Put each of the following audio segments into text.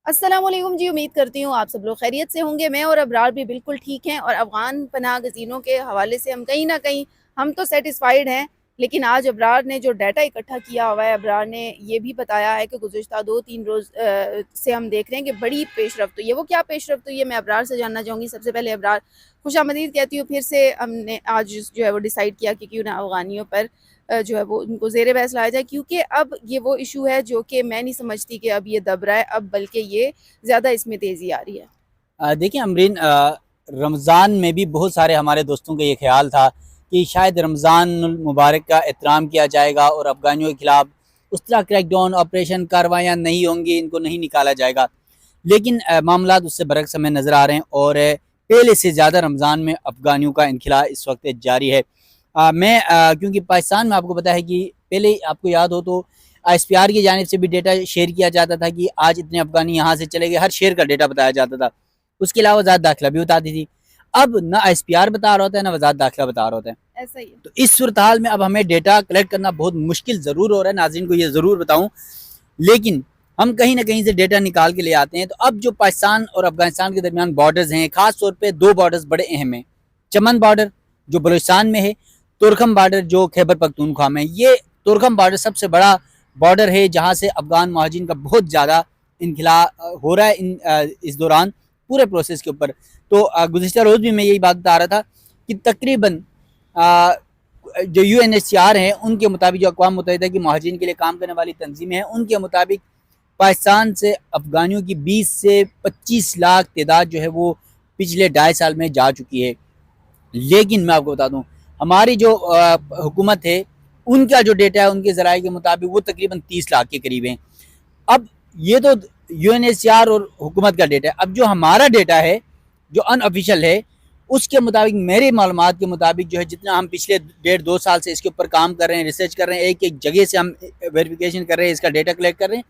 अस्सलामुअलैकुम जी, उम्मीद करती हूँ आप सब लोग खैरियत से होंगे। मैं और अबरार भी बिल्कुल ठीक हैं और अफ़गान पनाह गज़ीनों के हवाले से हम कहीं न कहीं हम तो सैटिस्फ़ाइड हैं। लेकिन आज अबरार ने जो डाटा इकट्ठा किया हुआ है, अबरार ने ये भी बताया है कि गुज़िश्ता 2-3 रोज़ से हम देख रहे हैं कि बड़ी पेशरफ़्त हुई है। वो क्या पेशरफ़्त हुई है, मैं अबरार से जानना चाहूँगी। सबसे पहले अबरार, खुशामदीद कहती हूँ। फिर से हमने आज जो है वो डिसाइड किया कि क्यों ना अफ़गानियों पर जो है वो उनको ज़ेर बहस लाया जाए, क्योंकि अब ये वो इशू है जो कि मैं नहीं समझती कि अब ये दब रहा है, अब बल्कि ये ज़्यादा इसमें तेज़ी आ रही है। देखिए अमरीन, रमज़ान में भी बहुत सारे हमारे दोस्तों का ये ख्याल था कि शायद रमज़ान मुबारक का एहतराम किया जाएगा और अफ़गानियों के ख़िलाफ़ उस तरह क्रैकडाउन ऑपरेशन कार्रवाइयाँ नहीं होंगी, इनको नहीं निकाला जाएगा। लेकिन मामलात उससे बरक्स हमें नज़र आ रहे हैं और पहले से ज़्यादा रमज़ान में अफ़गानियों का इनखिला इस वक्त जारी है। क्योंकि पाकिस्तान में आपको पता है कि पहले आपको याद हो तो ISPR की जानिब से भी डेटा शेयर किया जाता था कि आज इतने अफ़गानी यहाँ से चले गए, हर शहर का डेटा बताया जाता था। उसके अलावा वज़ारत दाखिला भी बताती थी। अब ना ISPR बता रहा होता है, ना वज़ारत दाखिला बता रहा होता है। ऐसा ही है। तो इस सूरत हाल में अब हमें डेटा कलेक्ट करना बहुत मुश्किल ज़रूर हो रहा है, नाज़रीन को ये ज़रूर बताऊँ। लेकिन हम कहीं ना कहीं से डेटा निकाल के ले आते हैं। तो अब जो पाकिस्तान और अफगानिस्तान के दरमियान बॉर्डर्स हैं, खास तौर पे दो बॉर्डर्स बड़े अहम हैं। चमन बॉर्डर जो बलूचिस्तान में है, तुर्कम बॉर्डर जो खैबर पख्तूनख्वा में है। ये तुर्कम बॉर्डर सबसे बड़ा बॉर्डर है जहाँ से अफगान महाजिन का बहुत ज़्यादा इनखिला हो रहा है इस दौरान पूरे प्रोसेस के ऊपर। तो गुज़िश्ता रोज़ भी मैं यही बात बता रहा था कि तकरीबन जो UNHCR हैं उनके मुताबिक, जो अक़वाम मुत्तहिदा की महाजिन के लिए काम करने वाली तंजीमें हैं, उनके मुताबिक पाकिस्तान से अफ़गानियों की 20 से 25 लाख तादाद जो है वो पिछले 2.5 साल में जा चुकी है। लेकिन मैं आपको बता दूं, हमारी जो हुकूमत है उनका जो डेटा है उनके ज़राए के मुताबिक वो तकरीबन 30 लाख के करीब है। अब ये तो UNHCR और हुकूमत का डेटा है। अब जो हमारा डेटा है जो अनऑफिशियल है, उसके मुताबिक, मेरे मालूमात के मुताबिक जो है, जितना हम पिछले 1.5-2 साल से इसके ऊपर काम कर रहे हैं, रिसर्च कर रहे हैं, एक एक जगह से हम वेरिफिकेशन कर रहे हैं, इसका डेटा कलेक्ट कर रहे हैं,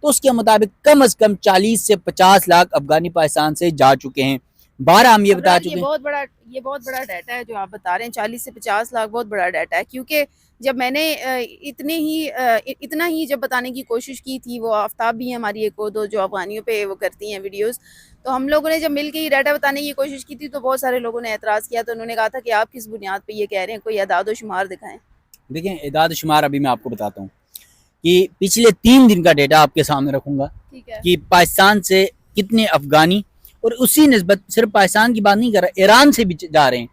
तो उसके मुताबिक कम अज़ कम 40 से 50 लाख अफगानी पाकिस्तान से जा चुके हैं। 12 हम ये बता अबरार, चुके हैं। ये बहुत बड़ा डाटा है जो आप बता रहे हैं। 40 से 50 लाख बहुत बड़ा डाटा है, क्योंकि जब मैंने इतना ही जब बताने की कोशिश की थी, वो आफ्ताब भी है हमारी एक वो दो जो अफगानियों पे वो करती हैं वीडियोस, तो हम लोगों ने जब मिल के ये डाटा बताने की कोशिश की थी तो बहुत सारे लोगों ने एतराज़ किया। तो उन्होंने कहा था कि आप किस बुनियाद पे ये कह रहे हैं, कोई अदाद व शुमार दिखाएं। देखें, इदाद शुमार अभी मैं आपको बताता हूँ कि पिछले 3 दिन का डेटा आपके सामने रखूंगा ठीक है। कि पाकिस्तान से कितने अफगानी, और उसी निस्बत सिर्फ पाकिस्तान की बात नहीं कर रहा, ईरान से भी जा रहे हैं।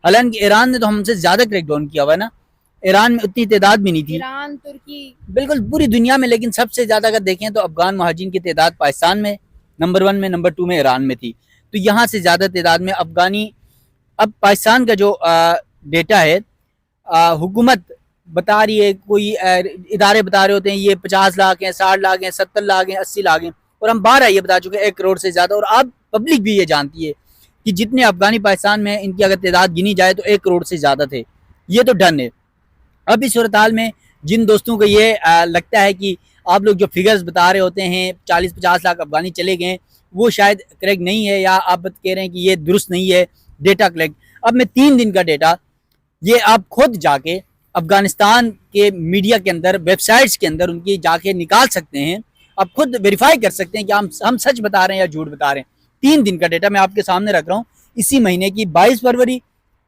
हालांकि ईरान ने तो हमसे ज्यादा क्रैकडाउन किया हुआ है ना, ईरान में उतनी तादाद भी नहीं थी। ईरान, तुर्की। बिल्कुल पूरी दुनिया में, लेकिन सबसे ज्यादा अगर देखें तो अफगान महाजिन की तादाद पाकिस्तान में नंबर 1 में, नंबर 2 में ईरान में थी। तो यहाँ से ज्यादा तादाद में अफगानी। अब पाकिस्तान का जो डेटा है, हुकूमत बता रही है, कोई इदारे बता रहे होते हैं ये 50 लाख हैं, 60 लाख हैं, 70 लाख हैं, 80 लाख हैं, और हम 12 ये बता चुके हैं 1 करोड़ से ज़्यादा। और अब पब्लिक भी ये जानती है कि जितने अफगानी पाकिस्तान में हैं, इनकी अगर तादाद गिनी जाए तो 1 करोड़ से ज़्यादा थे। ये तो डन है। अब इस सूरत हाल में जिन दोस्तों को ये लगता है कि आप लोग जो फिगर्स बता रहे होते हैं 40-50 लाख अफगानी चले गए, वो शायद करेक्ट नहीं है, या आप कह रहे हैं कि ये दुरुस्त नहीं है डेटा कलेक्ट। अब मैं 3 दिन का डेटा, ये आप खुद जाके अफगानिस्तान के मीडिया के अंदर, वेबसाइट्स के अंदर उनकी जाके निकाल सकते हैं। आप खुद वेरीफाई कर सकते हैं कि हम सच बता रहे हैं या झूठ बता रहे हैं। 3 दिन का डेटा मैं आपके सामने रख रहा हूँ, इसी महीने की 22 फरवरी,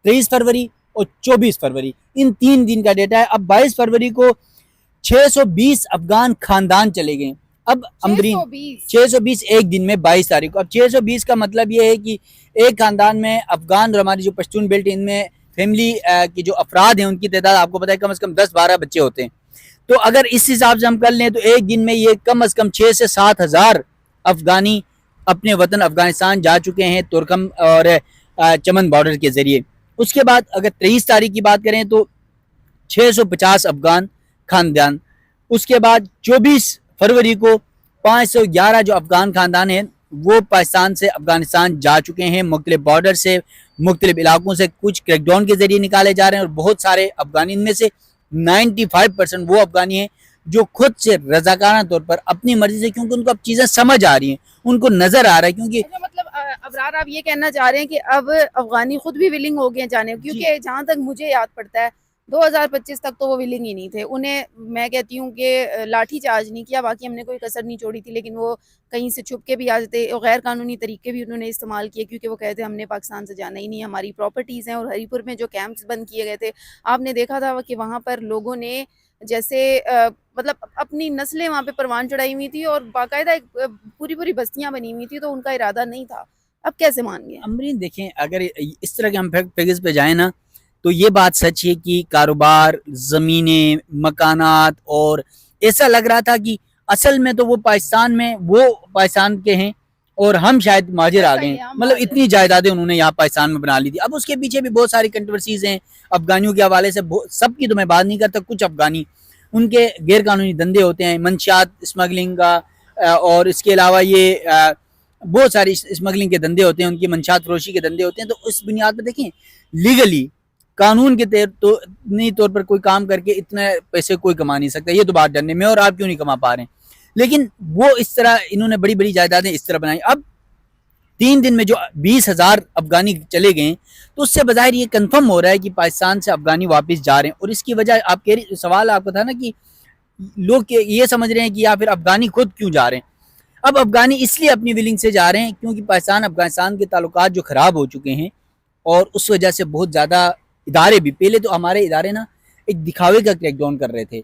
23 फरवरी और 24 फरवरी, इन 3 दिन का डेटा है। अब 22 फरवरी को 620 अफगान खानदान चले गए। अब अमरीन 620 एक दिन में 22 तारीख को। अब 620 का मतलब ये है कि एक खानदान में अफगान और हमारी जो पश्तून बेल्ट, इनमें फैमिली के जो अफराद हैं उनकी तादाद आपको पता है कम से कम 10-12 बच्चे होते हैं। तो अगर इस हिसाब से हम कर लें तो एक दिन में ये कम से कम 6 से 7 हज़ार अफगानी अपने वतन अफगानिस्तान जा चुके हैं, तुर्कम और चमन बॉर्डर के जरिए। उसके बाद अगर 23 तारीख की बात करें तो 650 अफगान खानदान। उसके बाद 24 फरवरी को 511 जो अफगान खानदान हैं वो पाकिस्तान से अफगानिस्तान जा चुके हैं, मुख्तलिफ बॉर्डर से, मुख्तलिफ इलाकों से, कुछ क्रैकडाउन के जरिए निकाले जा रहे हैं। और बहुत सारे अफगानी, इनमें से 95% वो अफगानी हैं जो खुद से रजाकाना तौर पर अपनी मर्जी से, क्योंकि उनको अब चीज़ें समझ आ रही हैं, उनको नज़र आ रहा है। क्योंकि अच्छा, मतलब अबरार, आप ये कहना चाह रहे हैं कि अब अफगानी खुद भी विलिंग हो गए जाने, क्योंकि जहाँ तक मुझे याद पड़ता है 2025 तक तो वो विलिंग ही नहीं थे। उन्हें मैं कहती हूँ कि लाठी चार्ज नहीं किया, बाकी हमने कोई कसर नहीं छोड़ी थी, लेकिन वो कहीं से छुप के भी आ जाते और गैर कानूनी तरीके भी उन्होंने इस्तेमाल किए, क्योंकि वो कहते हमने पाकिस्तान से जाना ही नहीं, हमारी प्रॉपर्टीज़ हैं। और हरीपुर में जो कैंप्स बंद किए गए थे, आपने देखा था कि वहाँ पर लोगों ने जैसे मतलब अपनी नस्लें वहाँ पे परवान चढ़ाई हुई थी और बाकायदा एक पूरी पूरी बस्तियाँ बनी हुई थी, तो उनका इरादा नहीं था। अब कैसे मान गए? अमरीन देखें, अगर इस तरह के हम फिगर्स पे जाए ना, तो ये बात सच है कि कारोबार, ज़मीनें, मकानात, और ऐसा लग रहा था कि असल में तो वो पाकिस्तान के हैं और हम शायद महाजिर आ गए हैं। मतलब इतनी जायदादें उन्होंने यहाँ पाकिस्तान में बना ली थी। अब उसके पीछे भी बहुत सारी कंट्रोवर्सीज हैं अफगानियों के हवाले से। सबकी तो मैं बात नहीं करता, कुछ अफगानी उनके गैर कानूनी धंधे होते हैं, मंशियात स्मगलिंग का, और इसके अलावा ये बहुत सारी स्मगलिंग के धंधे होते हैं, उनकी मंशियात फरोशी के धंधे होते हैं। तो उस बुनियाद पर देखें, लीगली कानून के तौर पर कोई काम करके इतने पैसे कोई कमा नहीं सकता। ये तो बात डरने में, और आप क्यों नहीं कमा पा रहे हैं। लेकिन वो इस तरह इन्होंने बड़ी बड़ी जायदादें इस तरह बनाई। अब 3 दिन में जो 20,000 अफगानी चले गए, तो उससे बजाय ये कंफर्म हो रहा है कि पाकिस्तान से अफगानी वापस जा रहे हैं। और इसकी वजह आप कह रही, सवाल आपका था ना कि लोग ये समझ रहे हैं कि या फिर अफगानी खुद क्यों जा रहे हैं। अब अफगानी इसलिए अपनी विलिंग से जा रहे हैं क्योंकि पाकिस्तान अफगानिस्तान के ताल्लुकात जो खराब हो चुके हैं, और उस वजह से बहुत ज़्यादा इदारे भी, पहले तो हमारे इदारे ना एक दिखावे का क्रैकडाउन कर रहे थे।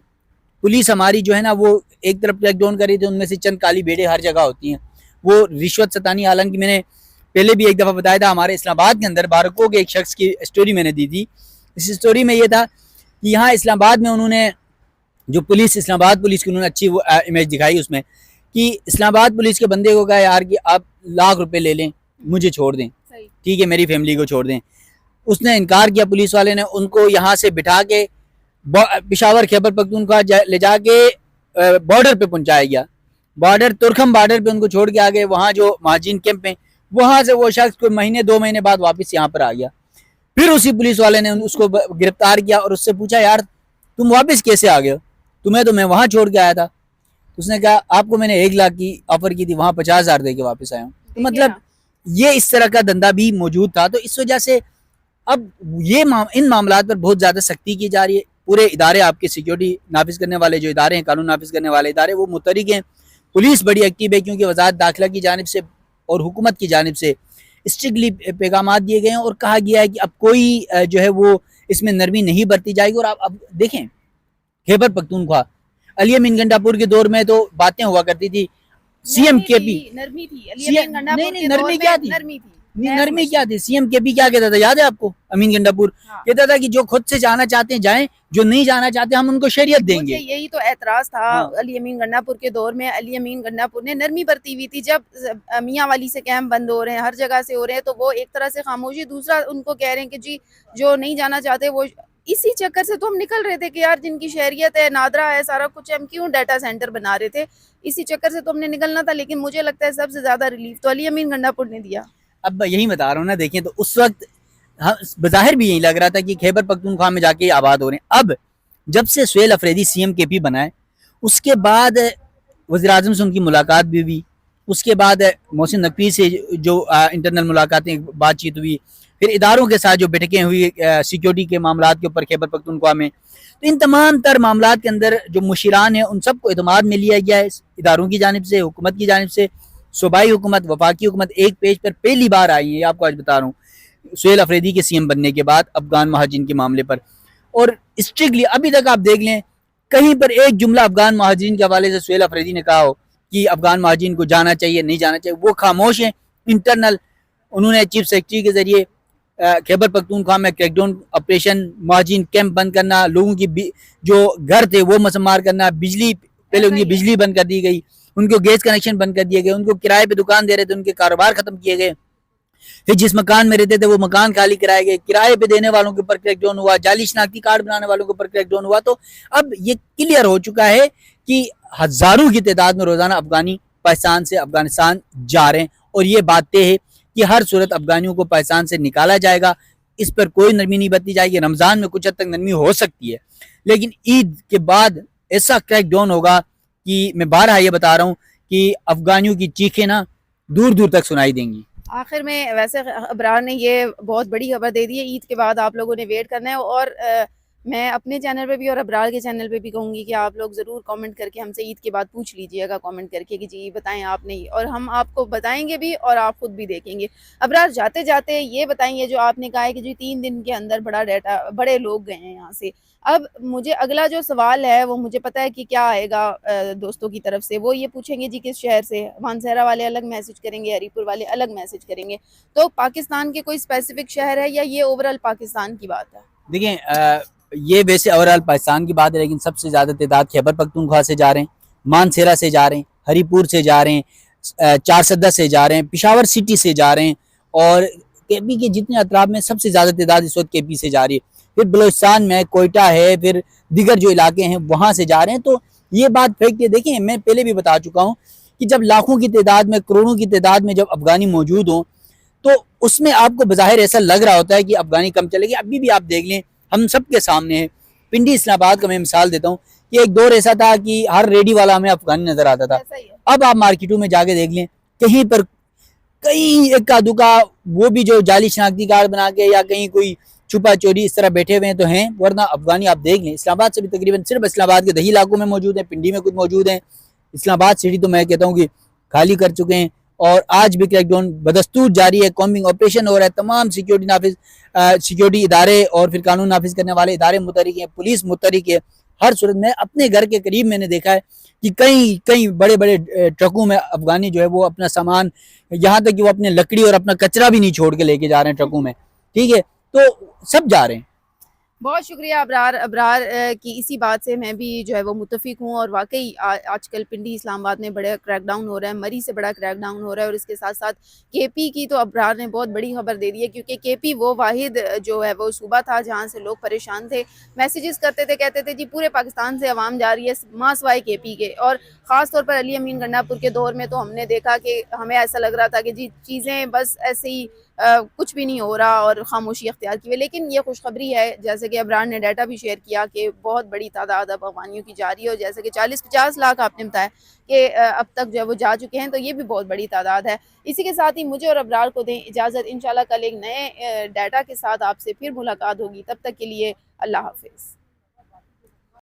पुलिस हमारी जो है ना वो एक तरफ क्रैकडाउन कर रही थी, उनमें से चंद काली भेड़ें हर जगह होती हैं, वो रिश्वत सतानी। हालांकि मैंने पहले भी एक दफ़ा बताया था, हमारे इस्लामाबाद के अंदर बारकों के एक शख्स की स्टोरी मैंने दी थी। इस स्टोरी में ये था कि यहाँ इस्लामाबाद में उन्होंने जो पुलिस, इस्लामाबाद पुलिस की उन्होंने अच्छी वो इमेज दिखाई उसमें, कि इस्लामाबाद पुलिस के बंदे को कहा यार कि आप ₹1,00,000 ले लें, मुझे छोड़ दें, ठीक है, मेरी फैमिली को छोड़ दें। उसने इनकार किया, पुलिस वाले ने उनको यहाँ से बिठा के पेशावर खैबर पख्तूनख्वा ले जाके बॉर्डर पे पहुंचाया गया। बॉर्डर तुर्खम बॉर्डर पे उनको छोड़ के आ गए, वहाँ जो महाजिन कैंप में, वहाँ से वो शख्स कोई महीने 2 महीने बाद वापस यहाँ पर आ गया। फिर उसी पुलिस वाले ने उसको गिरफ्तार किया और उससे पूछा यार तुम वापस कैसे आ गए, तुम्हें तो मैं वहाँ छोड़ के आया था। उसने कहा आपको मैंने 1,00,000 की ऑफर की थी, वहाँ 50,000 दे के वापस आया हूँ। तो मतलब ये इस तरह का धंधा भी मौजूद था। तो इस वजह से अब ये इन मामलों पर बहुत ज़्यादा सख्ती की जा रही है। पूरे इदारे, आपके सिक्योरिटी नाफिज करने वाले जो इदारे हैं, कानून नाफिज करने वाले इदारे, वो मुतरिक हैं। पुलिस बड़ी एक्टिव है क्योंकि वजारत दाखिला की जानिब से और हुकूमत की जानिब से स्ट्रिक्टली पैगाम दिए गए हैं और कहा गया है कि अब कोई जो है वो इसमें नरमी नहीं बरती जाएगी। और आप अब देखें, खैबर पख्तूनख्वा, अली अमीन गंडापुर के दौर में तो बातें हुआ करती थी, सीएम केपी, नरमी थी, नहीं नरमी क्या थी, नरमी क्या थी, सीएम केपी क्या कहता था याद है आपको? अमीन गंडापुर कहता था कि जो खुद से जाना चाहते हैं जाएं, जो नहीं जाना चाहते हम उनको शरीयत देंगे। यही तो एतराज था अली अमीन गंडापुर के दौर में। अली अमीन गंडापुर ने नरमी बरती हुई थी। जब मियाँ वाली से कैंप बंद हो रहे हैं, हर जगह से हो रहे हैं, तो वो एक तरह से खामोशी, दूसरा उनको कह रहे हैं कि जी जो नहीं जाना चाहते वो, इसी चक्कर से तो हम निकल रहे थे कि यार जिनकी शहरियत है, नादरा है, सारा कुछ है, हम क्यों डाटा सेंटर बना रहे थे, इसी चक्कर से तो हमने निकलना था। लेकिन मुझे लगता है सबसे ज्यादा रिलीफ तो अली अमीन गंडापुर ने दिया। अब यही बता रहा हूँ ना, देखें तो उस वक्त बज़ाहिर भी यही लग रहा था कि खैबर पख्तूनख्वा में जाके आबाद हो रहे हैं। अब जब से सुहेल अफरीदी सीएम केपी बनाए, उसके बाद वज़ीर आज़म से उनकी मुलाकात भी हुई, उसके बाद मोहसिन नकवी से जो इंटरनल मुलाकातें, बातचीत हुई, फिर इदारों के साथ जो बैठकें हुई सिक्योरिटी के मामलों के ऊपर खैबर पख्तूनख्वा में। तो इन तमाम तर मामलों के अंदर जो मुशीरान हैं उन सबको एतमाद में लिया गया है इदारों की जानिब से, हुकूमत की जानिब से। सूबाई हुकूमत, वफाकी हुकूमत एक पेज पर पहली बार आई है, आपको आज बता रहा हूँ, सुहेल अफरीदी के सीएम बनने के बाद अफगान महाजिन के मामले पर। और स्ट्रिक्टली अभी तक आप देख लें, कहीं पर एक जुमला अफगान महाजिन के हवाले से सुहेल अफरीदी ने कहा हो कि अफगान महाजिन को जाना चाहिए, नहीं जाना चाहिए, वो खामोश हैं। इंटरनल उन्होंने चीफ सेक्रेटरी के जरिए खैबर पख्तूनख्वा में क्रैकडाउन ऑपरेशन, महाजिन कैंप बंद करना, लोगों की जो घर थे वो मसमार करना, बिजली, पहले उनकी बिजली बंद कर दी गई, उनको गैस कनेक्शन बंद कर दिए गए, उनको किराए पे दुकान दे रहे थे, उनके कारोबार खत्म किए गए। फिर जिस मकान में रहते थे वो मकान खाली कराए गए, किराए पे देने वालों के ऊपर क्रैकडाउन हुआ, जाली शनाख्ती कार्ड बनाने वालों के ऊपर क्रैकडाउन हुआ। तो अब ये क्लियर हो चुका है कि हजारों की तादाद में रोजाना अफगानी पाकिस्तान से अफगानिस्तान जा रहे हैं। और ये बात तय है कि हर सूरत अफगानियों को पाकिस्तान से निकाला जाएगा, इस पर कोई नरमी नहीं बरती जाएगी। रमजान में कुछ हद तक नरमी हो सकती है, लेकिन ईद के बाद ऐसा क्रैकडाउन होगा कि मैं बारहा ये बता रहा हूँ कि अफगानियों की चीखें ना दूर दूर तक सुनाई देंगी। आखिर में वैसे अबरार ने ये बहुत बड़ी खबर दे दी है, ईद के बाद आप लोगों ने वेट करना है। और मैं अपने चैनल पे भी और अबरार के चैनल पे भी कहूँगी कि आप लोग ज़रूर कमेंट करके हमसे ईद के बाद पूछ लीजिएगा, कमेंट करके कि जी बताएं आपने ये, और हम आपको बताएंगे भी और आप खुद भी देखेंगे। अबरार, जाते जाते ये बताएंगे जो आपने कहा है कि जी 3 दिन के अंदर बड़ा डाटा, बड़े लोग गए हैं यहाँ से। अब मुझे अगला जो सवाल है वो मुझे पता है कि क्या आएगा दोस्तों की तरफ से। वो ये पूछेंगे जी किस शहर से, मानसहरा वाले अलग मैसेज करेंगे, हरीपुर वाले अलग मैसेज करेंगे। तो पाकिस्तान के कोई स्पेसिफिक शहर है या ये ओवरऑल पाकिस्तान की बात है? देखिए ये वैसे ओवरऑल पाकिस्तान की बात है, लेकिन सबसे ज्यादा तादाद खैबर पख्तूनख्वा से जा रहे हैं, मानसेरा से जा रहे हैं, हरीपुर से जा रहे हैं, चारसदा से जा रहे हैं, पिशावर सिटी से जा रहे हैं, और केपी के जितने अतराफ में सबसे ज्यादा तादाद इस वक्त केपी से जा रही है। फिर बलोचिस्तान में कोयटा है, फिर दीगर जो इलाके हैं वहां से जा रहे हैं। तो ये बात फैक्ट है। देखिए मैं पहले भी बता चुका हूँ कि जब लाखों की तादाद में, करोड़ों की तादाद में जब अफगानी मौजूद हों, तो उसमें आपको बज़ाहिर ऐसा लग रहा होता है कि अफगानी कम चलेगी। अभी भी आप देख लें, हम सबके सामने है, पिंडी इस्लामाबाद का मैं मिसाल देता हूँ कि एक दौर ऐसा था कि हर रेडी वाला हमें अफगानी नजर आता था। ऐसा ही है। अब आप मार्केटों में जाके देख लें, कहीं पर कहीं इक्का दुक्का, वो भी जो जाली शनाख्ती कार्ड बना के या कहीं कोई छुपा चोरी इस तरह बैठे हुए हैं तो हैं, वरना अफगानी आप देख लें इस्लामाबाद से भी तकरीबन सिर्फ इस्लामाबाद के दही इलाकों में मौजूद है, पिंडी में कुछ मौजूद है। इस्लामाबाद सिटी तो मैं कहता हूँ कि खाली कर चुके हैं, और आज भी क्रैकडाउन बदस्तूर जारी है, कॉम्बिंग ऑपरेशन हो रहा है, तमाम सिक्योरिटी नाफिज, सिक्योरिटी इदारे और फिर कानून नाफिज करने वाले इदारे मुतहरिक हैं, पुलिस मुतहरिक है। हर सूरत में अपने घर के करीब मैंने देखा है कि कई कई बड़े बड़े ट्रकों में अफगानी जो है वो अपना सामान, यहाँ तक कि वो अपने लकड़ी और अपना कचरा भी नहीं छोड़ के लेके जा रहे हैं ट्रकों में। ठीक है, तो सब जा रहे हैं। बहुत शुक्रिया अबरार। अबरार की इसी बात से मैं भी जो है वो मुत्तफिक हूँ, और वाकई आजकल पिंडी इस्लामाबाद में बड़ा क्रैकडाउन हो रहा है, मरी से बड़ा क्रैकडाउन हो रहा है, और इसके साथ साथ केपी की तो अबरार ने बहुत बड़ी खबर दे दी है, क्योंकि केपी वो वाहिद जो है वो सूबा था जहाँ से लोग परेशान थे, मैसेजेस करते थे, कहते थे जी पूरे पाकिस्तान से आवाम जा रही है माँ सवाए केपी के। और ख़ास तौर पर अली अमीन गंडापुर के दौर में तो हमने देखा कि हमें ऐसा लग रहा था कि जी चीज़ें बस ऐसे ही कुछ भी नहीं हो रहा और खामोशी अख्तियार की हुई। लेकिन ये खुशखबरी है, जैसे कि अबरार ने डाटा भी शेयर किया कि बहुत बड़ी तादाद अब अफगानियों की जा रही है, और जैसे कि 40-50 लाख आपने बताया कि अब तक जो है वो जा चुके हैं, तो ये भी बहुत बड़ी तादाद है। इसी के साथ ही मुझे और अबरार को दें इजाज़त, इंशाल्लाह कल एक नए डाटा के साथ आपसे फिर मुलाकात होगी। तब तक के लिए अल्लाह हाफिज़।